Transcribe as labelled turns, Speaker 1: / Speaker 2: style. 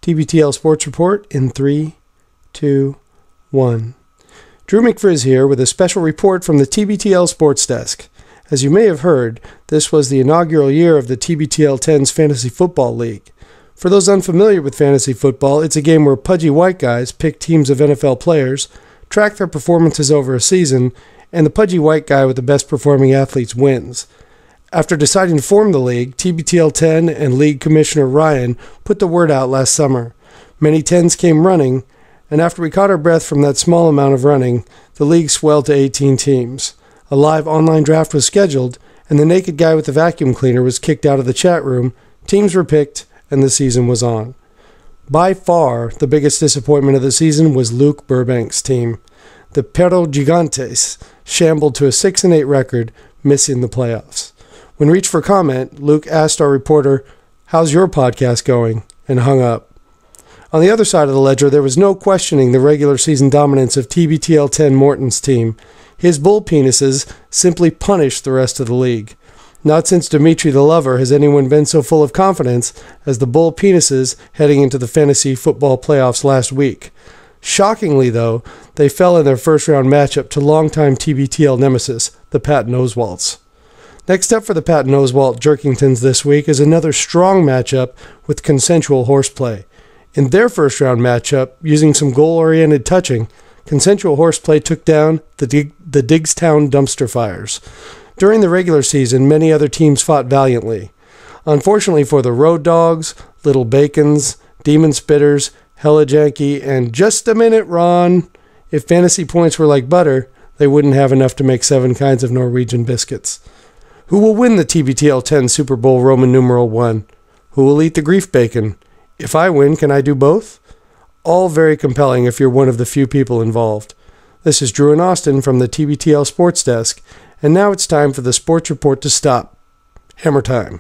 Speaker 1: TBTL Sports Report in 3, 2, 1. Drew McFrizz here with a special report from the TBTL Sports Desk. As you may have heard, this was the inaugural year of the TBTL 10's Fantasy Football League. For those unfamiliar with fantasy football, it's a game where pudgy white guys pick teams of NFL players, track their performances over a season, and the pudgy white guy with the best performing athletes wins. After deciding to form the league, TBTL 10 and League Commissioner Ryan put the word out last summer. Many 10s came running, and after we caught our breath from that small amount of running, the league swelled to 18 teams. A live online draft was scheduled, and the naked guy with the vacuum cleaner was kicked out of the chat room, teams were picked, and the season was on. By far, the biggest disappointment of the season was Luke Burbank's team. The Perro Gigantes shambled to a 6-8 record, missing the playoffs. When reached for comment, Luke asked our reporter, "How's your podcast going?" and hung up. On the other side of the ledger, there was no questioning the regular season dominance of TBTL 10 Morton's team. His bull penises simply punished the rest of the league. Not since Dimitri the Lover has anyone been so full of confidence as the bull penises heading into the fantasy football playoffs last week. Shockingly, though, they fell in their first-round matchup to longtime TBTL nemesis, the Patton Oswalts. Next up for the Patton Oswalt Jerkingtons this week is another strong matchup with consensual horseplay. In their first-round matchup, using some goal-oriented touching, consensual horseplay took down the Diggstown Dumpster Fires. During the regular season, many other teams fought valiantly. Unfortunately for the Road Dogs, Little Bacons, Demon Spitters, Hella Janky, and Just a Minute Ron, if fantasy points were like butter, they wouldn't have enough to make 7 kinds of Norwegian biscuits. Who will win the TBTL 10 Super Bowl Roman numeral 1? Who will eat the grief bacon? If I win, can I do both? All very compelling if you're one of the few people involved. This is Drew and Austin from the TBTL Sports Desk, and now it's time for the sports report to stop. Hammer time.